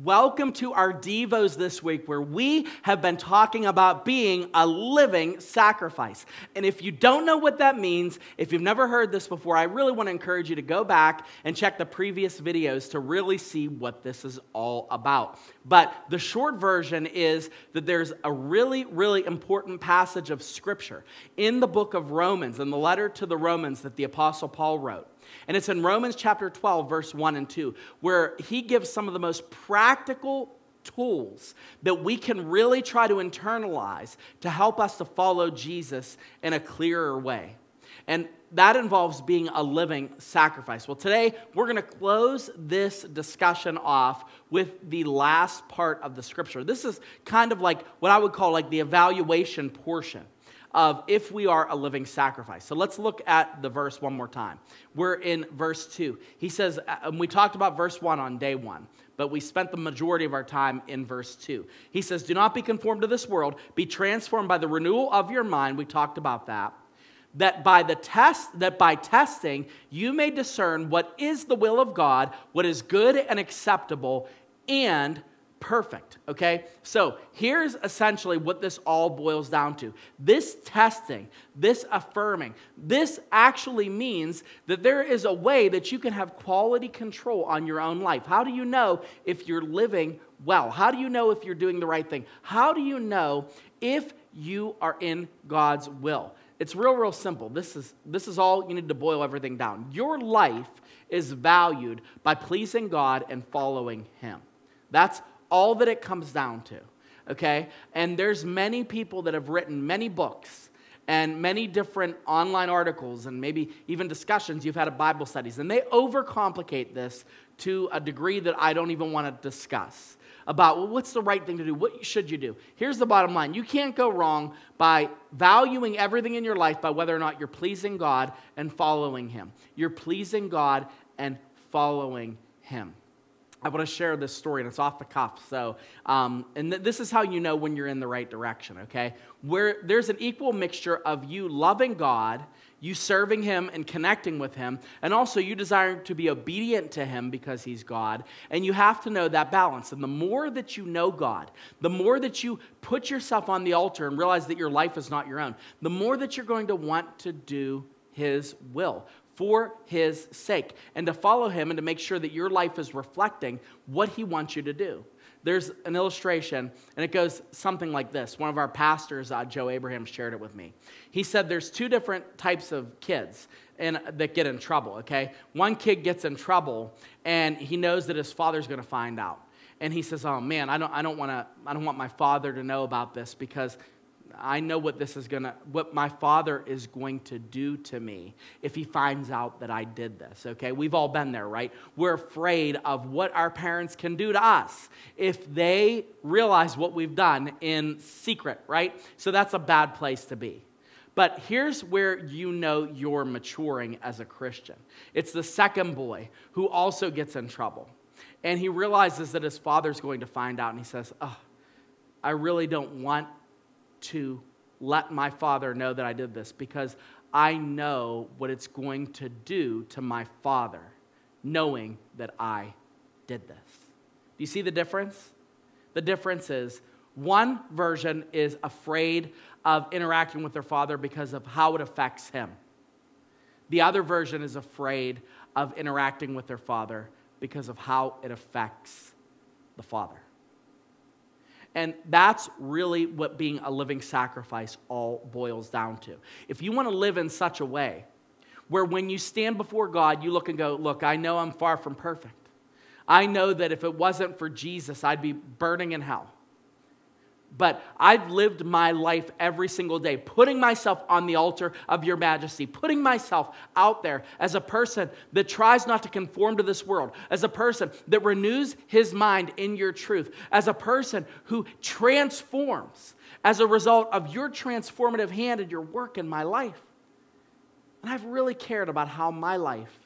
Welcome to our Devos this week, where we have been talking about being a living sacrifice. And if you don't know what that means, if you've never heard this before, I really want to encourage you to go back and check the previous videos to really see what this is all about. But the short version is that there's a really, really important passage of Scripture in the book of Romans, in the letter to the Romans that the Apostle Paul wrote. And it's in Romans chapter 12, verse 1 and 2, where he gives some of the most practical tools that we can really try to internalize to help us to follow Jesus in a clearer way. And that involves being a living sacrifice. Well, today we're going to close this discussion off with the last part of the Scripture. This is kind of like what I would call like the evaluation portion of if we are a living sacrifice. So let's look at the verse one more time. We're in verse 2. He says, and we talked about verse 1 on day 1, but we spent the majority of our time in verse 2. He says, do not be conformed to this world, be transformed by the renewal of your mind. We talked about that. That by testing you may discern what is the will of God, what is good and acceptable and perfect, okay? So here's essentially what this all boils down to. This testing, this affirming, this actually means that there is a way that you can have quality control on your own life. How do you know if you're living well? How do you know if you're doing the right thing? How do you know if you are in God's will? It's real simple. This is all you need to boil everything down. Your life is valued by pleasing God and following Him. That's all that it comes down to, okay? And there's many people that have written many books and many different online articles and maybe even discussions. You've had at Bible studies, and they overcomplicate this to a degree that I don't even want to discuss about, well, what's the right thing to do? What should you do? Here's the bottom line. You can't go wrong by valuing everything in your life by whether or not you're pleasing God and following Him. You're pleasing God and following Him. I want to share this story, and it's off the cuff. So, this is how you know when you're in the right direction, okay? Where there's an equal mixture of you loving God, you serving Him and connecting with Him, and also you desiring to be obedient to Him because He's God, and you have to know that balance. And the more that you know God, the more that you put yourself on the altar and realize that your life is not your own, the more that you're going to want to do His will for His sake, and to follow Him and to make sure that your life is reflecting what He wants you to do. There's an illustration, and it goes something like this. One of our pastors, Joe Abraham, shared it with me. He said there's two different types of kids that get in trouble, okay? One kid gets in trouble, and he knows that his father's going to find out. And he says, oh man, I don't want my father to know about this because I know what my father is going to do to me if he finds out that I did this, okay? We've all been there, right? We're afraid of what our parents can do to us if they realize what we've done in secret, right? So that's a bad place to be. But here's where you know you're maturing as a Christian. It's the second boy who also gets in trouble. And he realizes that his father's going to find out, and he says, oh, I really don't want to let my father know that I did this because I know what it's going to do to my father knowing that I did this. Do you see the difference? The difference is one version is afraid of interacting with their father because of how it affects him. The other version is afraid of interacting with their father because of how it affects the father. And that's really what being a living sacrifice all boils down to. If you want to live in such a way where when you stand before God, you look and go, look, I know I'm far from perfect. I know that if it wasn't for Jesus, I'd be burning in hell. But I've lived my life every single day, putting myself on the altar of your majesty, putting myself out there as a person that tries not to conform to this world, as a person that renews his mind in your truth, as a person who transforms as a result of your transformative hand and your work in my life. And I've really cared about how my life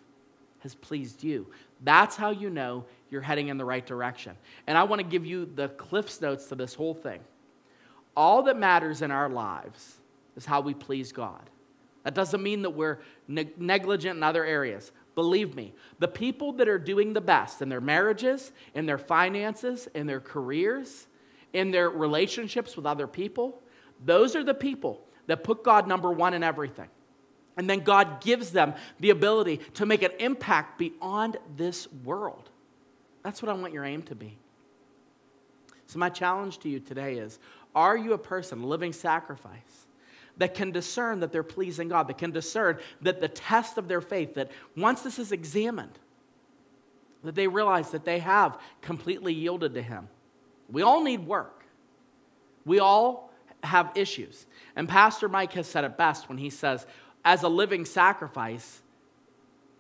has pleased you. That's how you know you're heading in the right direction. And I want to give you the Cliff's Notes to this whole thing. All that matters in our lives is how we please God. That doesn't mean that we're negligent in other areas, Believe me, the people that are doing the best in their marriages, in their finances, in their careers, in their relationships with other people, those are the people that put God number one in everything. And then God gives them the ability to make an impact beyond this world. That's what I want your aim to be. So my challenge to you today is, are you a person, a living sacrifice, that can discern that they're pleasing God, that can discern that the test of their faith, that once this is examined, that they realize that they have completely yielded to Him? We all need work. We all have issues. And Pastor Mike has said it best when he says, as a living sacrifice,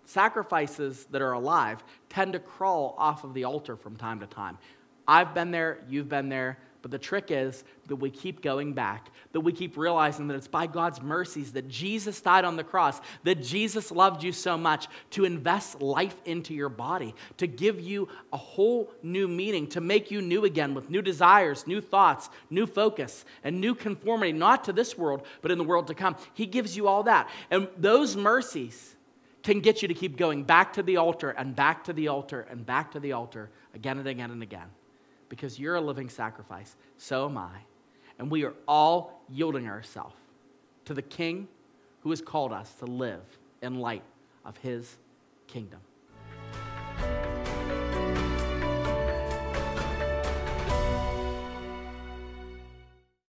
sacrifices that are alive tend to crawl off of the altar from time to time. I've been there, you've been there, but the trick is that we keep going back, that we keep realizing that it's by God's mercies that Jesus died on the cross, that Jesus loved you so much to invest life into your body, to give you a whole new meaning, to make you new again with new desires, new thoughts, new focus, and new conformity, not to this world, but in the world to come. He gives you all that. And those mercies can get you to keep going back to the altar and back to the altar and back to the altar again and again and again. Because you're a living sacrifice, so am I. And we are all yielding ourselves to the King who has called us to live in light of His kingdom.